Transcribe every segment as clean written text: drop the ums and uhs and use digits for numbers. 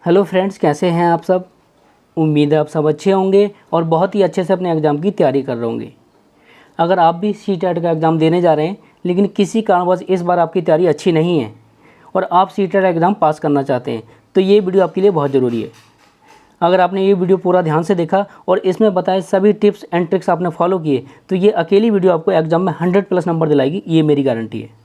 Hello friends, कैसे हैं आप सब। उम्मीद है आप सब अच्छे होंगे और बहुत ही अच्छे से अपने एग्ज़ाम की तैयारी कर रहे होंगे। अगर आप भी सीटेट का एग्ज़ाम देने जा रहे हैं लेकिन किसी कारणवश इस बार आपकी तैयारी अच्छी नहीं है और आप सीटेट एग्ज़ाम पास करना चाहते हैं तो ये वीडियो आपके लिए बहुत ज़रूरी है। अगर आपने ये वीडियो पूरा ध्यान से देखा और इसमें बताए सभी टिप्स एंड ट्रिक्स आपने फॉलो किए तो ये अकेली वीडियो आपको एग्ज़ाम में 100+ नंबर दिलाएगी, ये मेरी गारंटी है।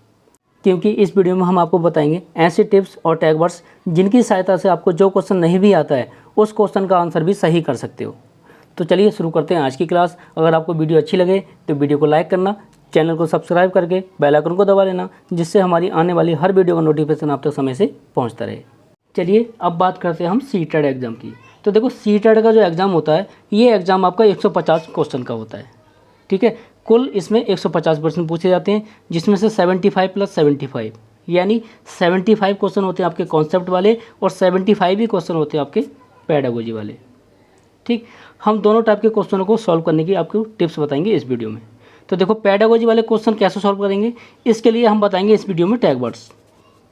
क्योंकि इस वीडियो में हम आपको बताएंगे ऐसे टिप्स और टैग वर्ड्स जिनकी सहायता से आपको जो क्वेश्चन नहीं भी आता है उस क्वेश्चन का आंसर भी सही कर सकते हो। तो चलिए शुरू करते हैं आज की क्लास। अगर आपको वीडियो अच्छी लगे तो वीडियो को लाइक करना, चैनल को सब्सक्राइब करके बेल आइकन को दबा लेना, जिससे हमारी आने वाली हर वीडियो का नोटिफिकेशन आप तक समय से पहुँचता रहे। चलिए अब बात करते हैं हम सीटेट एग्ज़ाम की। तो देखो, सीटेट का जो एग्ज़ाम होता है ये एग्ज़ाम आपका 150 क्वेश्चन का होता है। ठीक है, कुल इसमें 150 प्रश्न पूछे जाते हैं, जिसमें से 75 + 75 यानी 75 क्वेश्चन होते हैं आपके कॉन्सेप्ट वाले और 75 ही क्वेश्चन होते हैं आपके पेडागोजी वाले। ठीक, हम दोनों टाइप के क्वेश्चनों को सॉल्व करने की आपको टिप्स बताएंगे इस वीडियो में। तो देखो, पेडागोजी वाले क्वेश्चन कैसे सॉल्व करेंगे इसके लिए हम बताएंगे इस वीडियो में टैग वर्ड्स।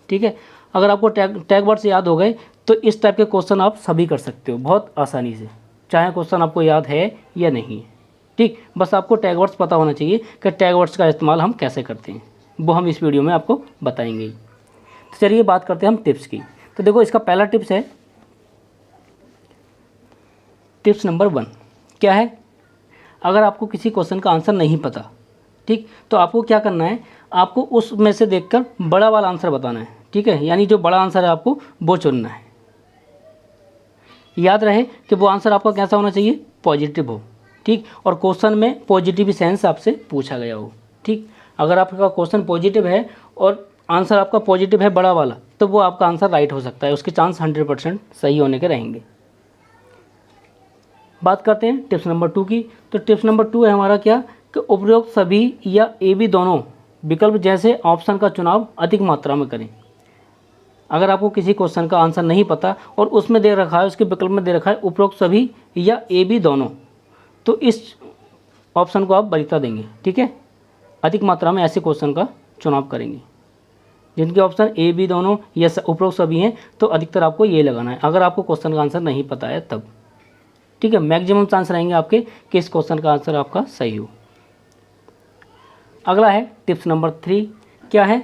ठीक है, अगर आपको टैग वर्ड्स याद हो गए तो इस टाइप के क्वेश्चन आप सभी कर सकते हो बहुत आसानी से, चाहे क्वेश्चन आपको याद है या नहीं है। ठीक, बस आपको टैग वर्ड्स पता होना चाहिए कि टैग वर्ड्स का इस्तेमाल हम कैसे करते हैं, वो हम इस वीडियो में आपको बताएंगे। तो चलिए बात करते हैं हम टिप्स की। तो देखो, इसका पहला टिप्स है, टिप्स नंबर 1 क्या है। अगर आपको किसी क्वेश्चन का आंसर नहीं पता, ठीक, तो आपको क्या करना है, आपको उसमें से देखकर बड़ा वाला आंसर बताना है। ठीक है, यानी जो बड़ा आंसर है आपको वो चुनना है। याद रहे कि वो आंसर आपका कैसा होना चाहिए, पॉजिटिव हो। ठीक, और क्वेश्चन में पॉजिटिव सेंस आपसे पूछा गया हो। ठीक, अगर आपका क्वेश्चन पॉजिटिव है और आंसर आपका पॉजिटिव है बड़ा वाला, तो वो आपका आंसर राइट हो सकता है, उसके चांस 100% सही होने के रहेंगे। बात करते हैं टिप्स नंबर 2 की। तो टिप्स नंबर 2 है हमारा क्या, कि उपरोक्त सभी या ए बी दोनों विकल्प जैसे ऑप्शन का चुनाव अधिक मात्रा में करें। अगर आपको किसी क्वेश्चन का आंसर नहीं पता और उसमें दे रखा है, उसके विकल्प में दे रखा है उपरोक्त सभी या ए बी दोनों, तो इस ऑप्शन को आप वरीयता देंगे। ठीक है, अधिक मात्रा में ऐसे क्वेश्चन का चुनाव करेंगे जिनके ऑप्शन ए बी दोनों या उपरोक्त सभी हैं, तो अधिकतर आपको ये लगाना है अगर आपको क्वेश्चन का आंसर नहीं पता है तब। ठीक है, मैक्सिमम चांस रहेंगे आपके कि इस क्वेश्चन का आंसर आपका सही हो। अगला है टिप्स नंबर 3 क्या है,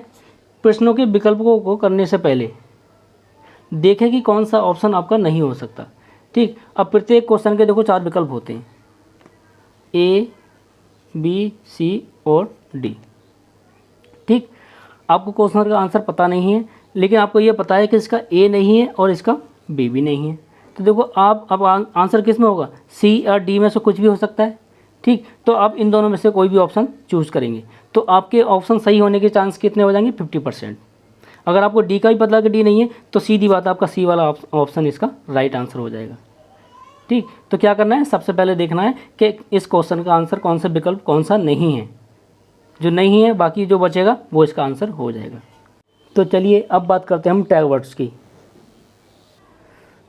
प्रश्नों के विकल्पों को करने से पहले देखें कि कौन सा ऑप्शन आपका नहीं हो सकता। ठीक, अब प्रत्येक क्वेश्चन के देखो 4 विकल्प होते हैं, ए बी सी और डी। ठीक, आपको क्वेश्चन का आंसर पता नहीं है लेकिन आपको ये पता है कि इसका ए नहीं है और इसका बी भी नहीं है, तो देखो आप अब आंसर किस में होगा, सी या डी में से कुछ भी हो सकता है। ठीक, तो आप इन दोनों में से कोई भी ऑप्शन चूज़ करेंगे तो आपके ऑप्शन सही होने के चांस कितने हो जाएंगे, 50%। अगर आपको डी का भी पता है कि डी नहीं है तो सीधी बात आपका सी वाला ऑप्शन इसका राइट आंसर हो जाएगा। ठीक, तो क्या करना है, सबसे पहले देखना है कि इस क्वेश्चन का आंसर कौन सा विकल्प कौन सा नहीं है, जो नहीं है बाकी जो बचेगा वो इसका आंसर हो जाएगा। तो चलिए अब बात करते हैं हम टैग वर्ड्स की।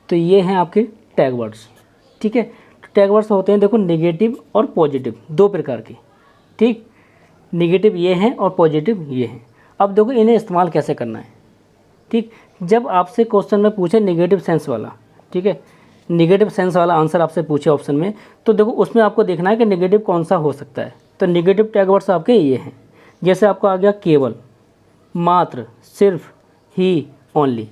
तो ये हैं आपके टैग वर्ड्स। ठीक है, तो टैग वर्ड्स होते हैं देखो नेगेटिव और पॉजिटिव, 2 प्रकार के। ठीक, नेगेटिव ये हैं और पॉजिटिव ये हैं। अब देखो इन्हें इस्तेमाल कैसे करना है। ठीक, जब आपसे क्वेश्चन में पूछे नेगेटिव सेंस वाला, ठीक है, नेगेटिव सेंस वाला आंसर आपसे पूछे ऑप्शन में, तो देखो उसमें आपको देखना है कि नेगेटिव कौन सा हो सकता है। तो नेगेटिव टैग वर्ड्स आपके ये हैं, जैसे आपका आ गया केवल, मात्र, सिर्फ, ही, ओनली,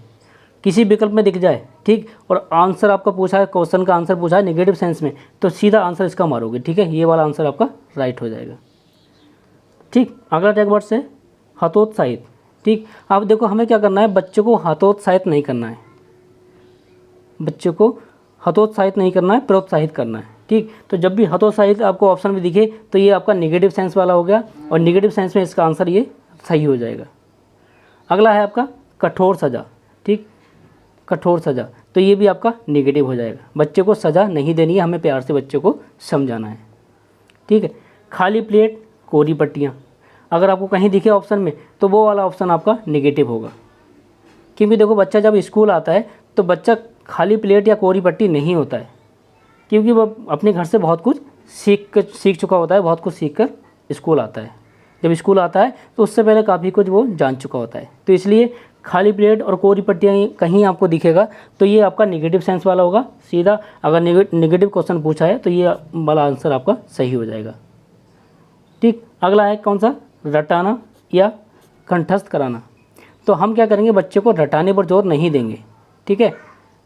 किसी विकल्प में दिख जाए। ठीक, और आंसर आपका पूछा है, क्वेश्चन का आंसर पूछा है नेगेटिव सेंस में, तो सीधा आंसर इसका मारोगे। ठीक है, ये वाला आंसर आपका राइट हो जाएगा। ठीक, अगला टैग वर्ड्स है हतोत्साहित। ठीक, अब देखो हमें क्या करना है, बच्चों को हतोत्साहित नहीं करना है, बच्चों को हतोत्साहित नहीं करना है, प्रोत्साहित करना है। ठीक, तो जब भी हतोत्साहित आपको ऑप्शन में दिखे तो ये आपका नेगेटिव सेंस वाला हो गया और नेगेटिव सेंस में इसका आंसर ये सही हो जाएगा। अगला है आपका कठोर सज़ा। ठीक, कठोर सज़ा, तो ये भी आपका नेगेटिव हो जाएगा, बच्चे को सज़ा नहीं देनी है, हमें प्यार से बच्चों को समझाना है। ठीक है, खाली प्लेट, कोरी पट्टियाँ, अगर आपको कहीं दिखे ऑप्शन में तो वो वाला ऑप्शन आपका नेगेटिव होगा, क्योंकि देखो बच्चा जब स्कूल आता है तो बच्चा खाली प्लेट या कोरी पट्टी नहीं होता है, क्योंकि वो अपने घर से बहुत कुछ सीख चुका होता है, बहुत कुछ सीख कर स्कूल आता है। जब स्कूल आता है तो उससे पहले काफ़ी कुछ वो जान चुका होता है, तो इसलिए खाली प्लेट और कोरी पट्टियाँ कहीं आपको दिखेगा तो ये आपका नेगेटिव सेंस वाला होगा सीधा। अगर नेगेटिव क्वेश्चन पूछा है तो ये वाला आंसर आपका सही हो जाएगा। ठीक, अगला है कौन सा, रटाना या कंठस्थ कराना। तो हम क्या करेंगे, बच्चे को रटाने पर जोर नहीं देंगे, ठीक है,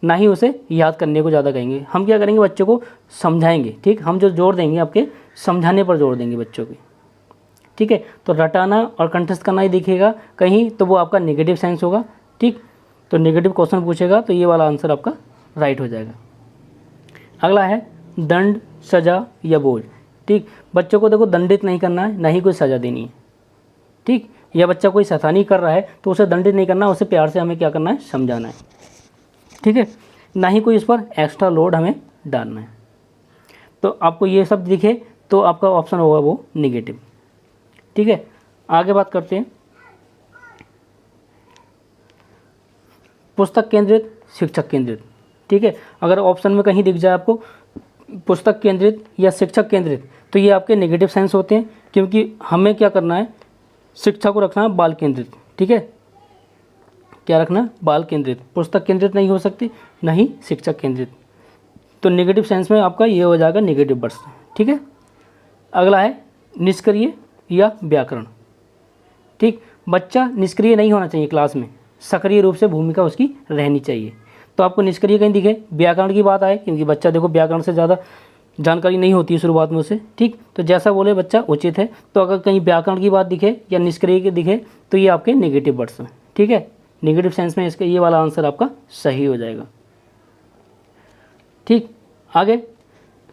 ना ही उसे याद करने को ज़्यादा कहेंगे। हम क्या करेंगे, बच्चे को समझाएंगे। ठीक, हम जो जोर देंगे आपके समझाने पर जोर देंगे बच्चों के। ठीक है, तो रटाना और कंठस्थ करना ही दिखेगा कहीं तो वो आपका नेगेटिव सेंस होगा। ठीक, तो नेगेटिव क्वेश्चन पूछेगा तो ये वाला आंसर आपका राइट हो जाएगा। अगला है दंड, सज़ा या बोझ। ठीक, बच्चों को देखो दंडित नहीं करना है, ना ही कोई सज़ा देनी है। ठीक, या बच्चा कोई शैतानी कर रहा है तो उसे दंडित नहीं करना, उसे प्यार से हमें क्या करना है, समझाना है। ठीक है, ना ही कोई इस पर एक्स्ट्रा लोड हमें डालना है। तो आपको ये सब दिखे तो आपका ऑप्शन होगा वो निगेटिव। ठीक है, आगे बात करते हैं पुस्तक केंद्रित, शिक्षक केंद्रित। ठीक है, अगर ऑप्शन में कहीं दिख जाए आपको पुस्तक केंद्रित या शिक्षक केंद्रित तो ये आपके नेगेटिव सेंस होते हैं, क्योंकि हमें क्या करना है, शिक्षा को रखना है बाल केंद्रित। ठीक है, क्या रखना है, बाल केंद्रित। पुस्तक केंद्रित नहीं हो सकती, ना ही शिक्षक केंद्रित। तो नेगेटिव सेंस में आपका ये हो जाएगा नेगेटिव वर्ड्स। ठीक है, अगला है निष्क्रिय या व्याकरण। ठीक, बच्चा निष्क्रिय नहीं होना चाहिए क्लास में, सक्रिय रूप से भूमिका उसकी रहनी चाहिए। तो आपको निष्क्रिय कहीं दिखे, व्याकरण की बात आए, क्योंकि बच्चा देखो व्याकरण से ज़्यादा जानकारी नहीं होती है शुरुआत में उसे। ठीक, तो जैसा बोले बच्चा उचित है। तो अगर कहीं व्याकरण की बात दिखे या निष्क्रिय की दिखे तो ये आपके नेगेटिव वर्ड्स हैं। ठीक है, नेगेटिव सेंस में इसका ये वाला आंसर आपका सही हो जाएगा। ठीक, आगे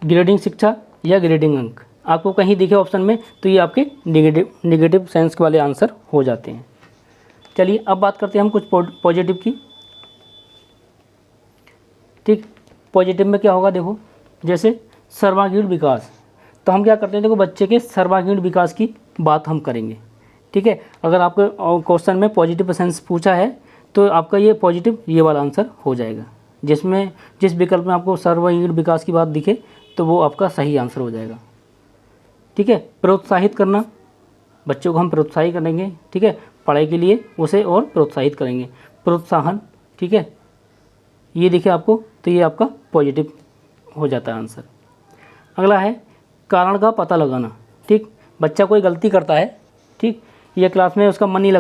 ग्रेडिंग शिक्षा या ग्रेडिंग अंक। आपको कहीं दिखे ऑप्शन में तो ये आपके नेगेटिव सेंस वाले आंसर हो जाते हैं। चलिए अब बात करते हैं हम कुछ पॉजिटिव की। ठीक, पॉजिटिव में क्या होगा, देखो जैसे सर्वांगीण विकास। तो हम क्या करते हैं, देखो बच्चे के सर्वांगीण विकास की बात हम करेंगे। ठीक है, अगर आपके क्वेश्चन में पॉजिटिव सेंस पूछा है तो आपका ये पॉजिटिव ये वाला आंसर हो जाएगा। जिसमें जिस विकल्प में आपको सर्वांगीण विकास की बात दिखे तो वो आपका सही आंसर हो जाएगा। ठीक है, प्रोत्साहित करना, बच्चों को हम प्रोत्साहित करेंगे। ठीक है, पढ़ाई के लिए उसे और प्रोत्साहित करेंगे, प्रोत्साहन। ठीक है, ये दिखे आपको तो ये आपका पॉजिटिव हो जाता है आंसर। अगला है कारण का पता लगाना। ठीक, बच्चा कोई गलती करता है, ठीक, ये क्लास में उसका मन नहीं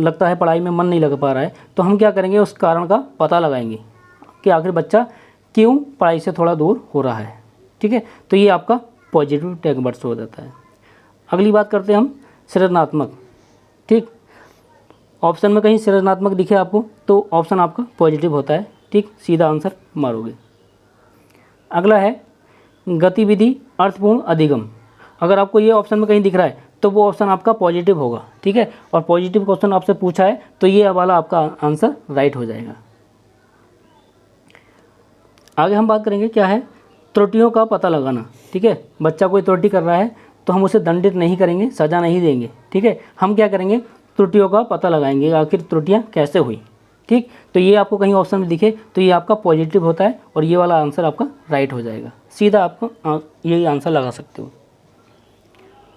लगता है, पढ़ाई में मन नहीं लग पा रहा है, तो हम क्या करेंगे, उस कारण का पता लगाएंगे कि आखिर बच्चा क्यों पढ़ाई से थोड़ा दूर हो रहा है। ठीक है, तो ये आपका पॉजिटिव टैग वर्ड्स हो जाता है। अगली बात करते हैं हम सृजनात्मक। ठीक, ऑप्शन में कहीं सृजनात्मक दिखे आपको तो ऑप्शन आपका पॉजिटिव होता है। ठीक, सीधा आंसर मारोगे। अगला है गतिविधि अर्थपूर्ण अधिगम। अगर आपको ये ऑप्शन में कहीं दिख रहा है तो वो ऑप्शन आपका पॉजिटिव होगा। ठीक है, और पॉजिटिव क्वेश्चन आपसे पूछा है तो ये वाला आपका आंसर राइट हो जाएगा। आगे हम बात करेंगे क्या है, त्रुटियों का पता लगाना। ठीक है, बच्चा कोई त्रुटि कर रहा है तो हम उसे दंडित नहीं करेंगे, सज़ा नहीं देंगे। ठीक है, हम क्या करेंगे, त्रुटियों का पता लगाएंगे, आखिर त्रुटियाँ कैसे हुई। ठीक, तो ये आपको कहीं ऑप्शन में दिखे तो ये आपका पॉजिटिव होता है और ये वाला आंसर आपका राइट हो जाएगा। सीधा आपको यही आंसर लगा सकते हो।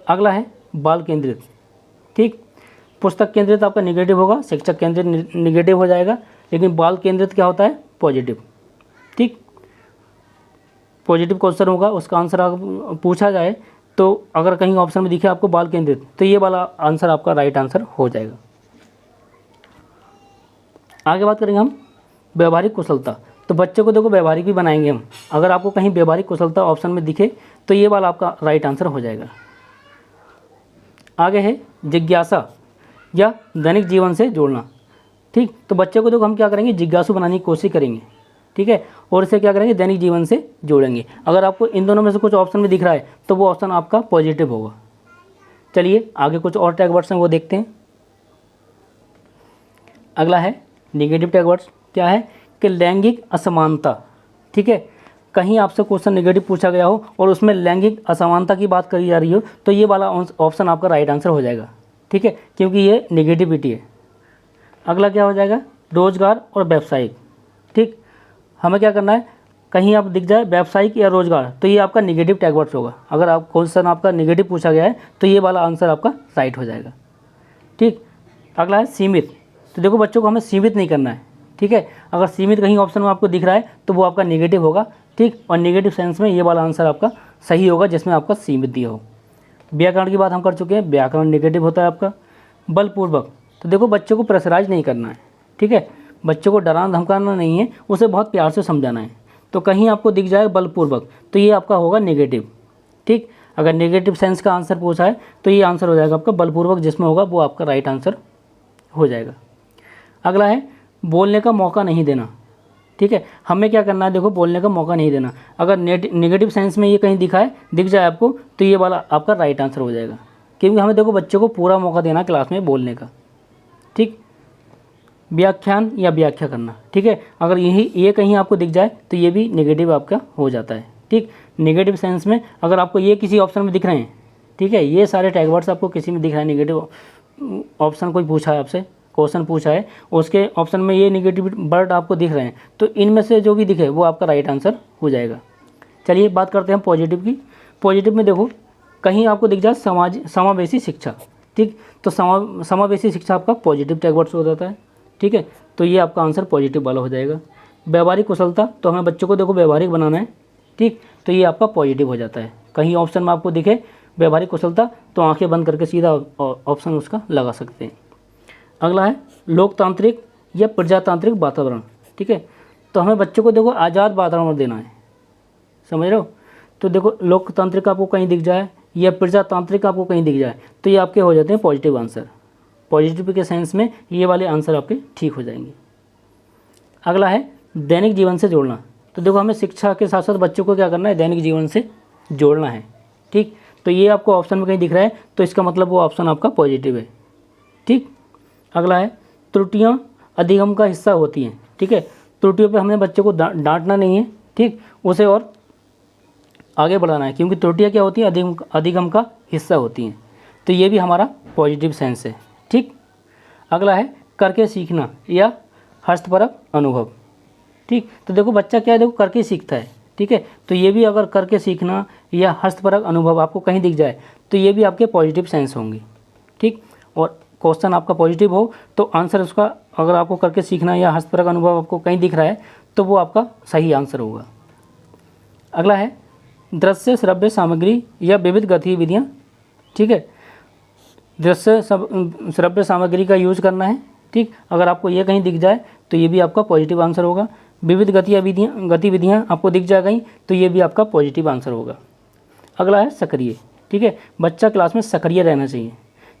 अगला है बाल केंद्रित। ठीक, पुस्तक केंद्रित आपका नेगेटिव होगा, शिक्षक केंद्रित नेगेटिव हो जाएगा, लेकिन बाल केंद्रित क्या होता है, पॉजिटिव। ठीक, पॉजिटिव क्वेश्चन होगा, उसका आंसर पूछा जाए तो अगर कहीं ऑप्शन में दिखे आपको बाल केंद्रित तो ये वाला आंसर आपका राइट आंसर हो जाएगा। आगे बात करेंगे हम व्यवहारिक कुशलता। तो बच्चे को देखो व्यवहारिक भी बनाएंगे हम। अगर आपको कहीं व्यवहारिक कुशलता ऑप्शन में दिखे तो ये वाला आपका राइट आंसर हो जाएगा। आगे है जिज्ञासा या दैनिक जीवन से जोड़ना। ठीक, तो बच्चे को देखो हम क्या करेंगे, जिज्ञासु बनाने की कोशिश करेंगे। ठीक है, और इसे क्या करेंगे, दैनिक जीवन से जोड़ेंगे। अगर आपको इन दोनों में से कुछ ऑप्शन में दिख रहा है तो वो ऑप्शन आपका पॉजिटिव होगा। चलिए आगे कुछ और टैग वर्ड्स हैं वो देखते हैं। अगला है नेगेटिव टैग वर्ड्स। क्या है कि लैंगिक असमानता। ठीक है, कहीं आपसे क्वेश्चन नेगेटिव पूछा गया हो और उसमें लैंगिक असमानता की बात करी जा रही हो तो ये वाला ऑप्शन आपका राइट आंसर हो जाएगा। ठीक है, क्योंकि ये नेगेटिविटी है। अगला क्या हो जाएगा, रोजगार और व्यावसायिक। ठीक, हमें क्या करना है, कहीं आप दिख जाए व्यावसायिक या रोजगार तो ये आपका नेगेटिव टैग वर्ड्स होगा। अगर आप क्वेश्चन आपका नेगेटिव पूछा गया है तो ये वाला आंसर आपका राइट हो जाएगा। ठीक, अगला है सीमित। तो देखो बच्चों को हमें सीमित नहीं करना है, ठीक है। अगर सीमित कहीं ऑप्शन में आपको दिख रहा है तो वो आपका नेगेटिव होगा, ठीक। और नेगेटिव सेंस में ये वाला आंसर आपका सही होगा जिसमें आपका सीमित दिया हो। व्याकरण की बात हम कर चुके हैं, व्याकरण नेगेटिव होता है आपका। बलपूर्वक, तो देखो बच्चों को प्रेशराइज नहीं करना है, ठीक है। बच्चों को डराना धमकाना नहीं है, उसे बहुत प्यार से समझाना है। तो कहीं आपको दिख जाए बलपूर्वक तो ये आपका होगा नेगेटिव, ठीक। अगर नेगेटिव सेंस का आंसर पूछा है तो ये आंसर हो जाएगा आपका बलपूर्वक, जिसमें होगा वो आपका राइट आंसर हो जाएगा। अगला है बोलने का मौका नहीं देना, ठीक है। हमें क्या करना है, देखो बोलने का मौका नहीं देना। अगर नेगेटिव सेंस में ये कहीं दिख जाए आपको तो ये वाला आपका राइट आंसर हो जाएगा, क्योंकि हमें देखो बच्चों को पूरा मौका देना क्लास में बोलने का, ठीक। व्याख्यान या व्याख्या करना, ठीक है। अगर ये कहीं आपको दिख जाए तो ये भी नेगेटिव आपका हो जाता है, ठीक। नेगेटिव सेंस में अगर आपको ये किसी ऑप्शन में दिख रहे हैं, ठीक है, ये सारे टैग वर्ड्स आपको किसी में दिख रहा है, नेगेटिव ऑप्शन कोई पूछा है आपसे, क्वेश्चन पूछा है, उसके ऑप्शन में ये नेगेटिव वर्ड आपको दिख रहे हैं, तो इनमें से जो भी दिखे वो आपका राइट आंसर हो जाएगा। चलिए बात करते हैं पॉजिटिव की। पॉजिटिव में देखो कहीं आपको दिख जाए समावेशी शिक्षा, ठीक। तो समावेशी शिक्षा आपका पॉजिटिव टैग वर्ड्स हो जाता है, ठीक है। तो ये आपका आंसर पॉजिटिव वाला हो जाएगा। व्यवहारिक कुशलता, तो हमें बच्चों को देखो व्यवहारिक बनाना है, ठीक। तो ये आपका पॉजिटिव हो जाता है। कहीं ऑप्शन में आपको दिखे व्यवहारिक कुशलता तो आंखें बंद करके सीधा ऑप्शन उसका लगा सकते हैं। अगला है लोकतांत्रिक या प्रजातांत्रिक वातावरण, ठीक है। तो हमें बच्चों को देखो आज़ाद वातावरण देना है, समझ रहे हो। तो देखो लोकतांत्रिक आपको कहीं दिख जाए या प्रजातांत्रिक आपको कहीं दिख जाए तो ये आपके हो जाते हैं पॉजिटिव आंसर। पॉजिटिव के सेंस में ये वाले आंसर आपके ठीक हो जाएंगे। अगला है दैनिक जीवन से जोड़ना। तो देखो हमें शिक्षा के साथ साथ बच्चों को क्या करना है, दैनिक जीवन से जोड़ना है, ठीक। तो ये आपको ऑप्शन में कहीं दिख रहा है तो इसका मतलब वो ऑप्शन आपका पॉजिटिव है, ठीक। अगला है त्रुटियां अधिगम का हिस्सा होती हैं, ठीक है। त्रुटियों पे हमें बच्चों को डांटना नहीं है, ठीक, उसे और आगे बढ़ाना है, क्योंकि त्रुटियां क्या होती हैं, अधिगम का हिस्सा होती हैं। तो ये भी हमारा पॉजिटिव सेंस है, ठीक। अगला है करके सीखना या हस्तपरक अनुभव, ठीक। तो देखो बच्चा क्या है, देखो करके सीखता है, ठीक है। तो ये भी अगर करके सीखना या हस्तपरक अनुभव आपको कहीं दिख जाए तो ये भी आपके पॉजिटिव सेंस होंगे, ठीक। और क्वेश्चन आपका पॉजिटिव हो तो आंसर उसका, अगर आपको करके सीखना या हस्तपरक अनुभव आपको कहीं दिख रहा है तो वो आपका सही आंसर होगा। अगला है दृश्य श्रव्य सामग्री या विविध गतिविधियाँ, ठीक है। दृश्य श्रव्य सामग्री का यूज करना है, ठीक। अगर आपको ये कहीं दिख जाए तो ये भी आपका पॉजिटिव आंसर होगा। विविध गतिविधियाँ आपको दिख जाए कहीं तो ये भी आपका पॉजिटिव आंसर होगा। अगला है सक्रिय, ठीक है। बच्चा क्लास में सक्रिय रहना चाहिए।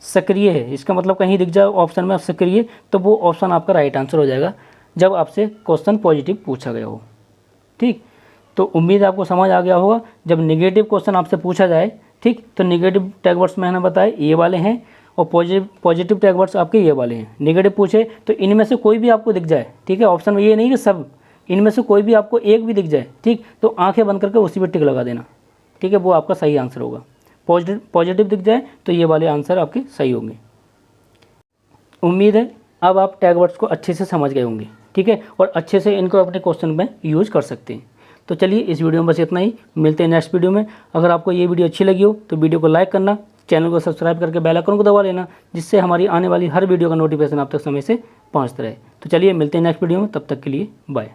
सक्रिय है इसका मतलब कहीं दिख जाए ऑप्शन में सक्रिय तो वो ऑप्शन आपका राइट आंसर हो जाएगा जब आपसे क्वेश्चन पॉजिटिव पूछा गया हो, ठीक। तो उम्मीद आपको समझ आ गया होगा। जब नेगेटिव क्वेश्चन आपसे पूछा जाए, ठीक, तो नेगेटिव टैग वर्ड्स मैंने बताए ये वाले हैं और पॉजिटिव टैग वर्ड्स आपके ये वाले हैं। नेगेटिव पूछे तो इनमें से कोई भी आपको दिख जाए, ठीक है, ऑप्शन में ये नहीं कि सब, इनमें से कोई भी आपको एक भी दिख जाए, ठीक, तो आंखें बंद करके उसी पर टिक लगा देना, ठीक है, वो आपका सही आंसर होगा। पॉजिटिव दिख जाए तो ये वाले आंसर आपके सही होंगे। उम्मीद है अब आप टैग वर्ड्स को अच्छे से समझ गए होंगे, ठीक है, और अच्छे से इनको अपने क्वेश्चन में यूज कर सकते हैं। तो चलिए इस वीडियो में बस इतना ही, मिलते हैं नेक्स्ट वीडियो में। अगर आपको ये वीडियो अच्छी लगी हो तो वीडियो को लाइक करना, चैनल को सब्सक्राइब करके बेल आइकन को दबा लेना, जिससे हमारी आने वाली हर वीडियो का नोटिफिकेशन आप तक समय से पहुँचता रहे। तो चलिए मिलते हैं नेक्स्ट वीडियो में, तब तक के लिए बाय।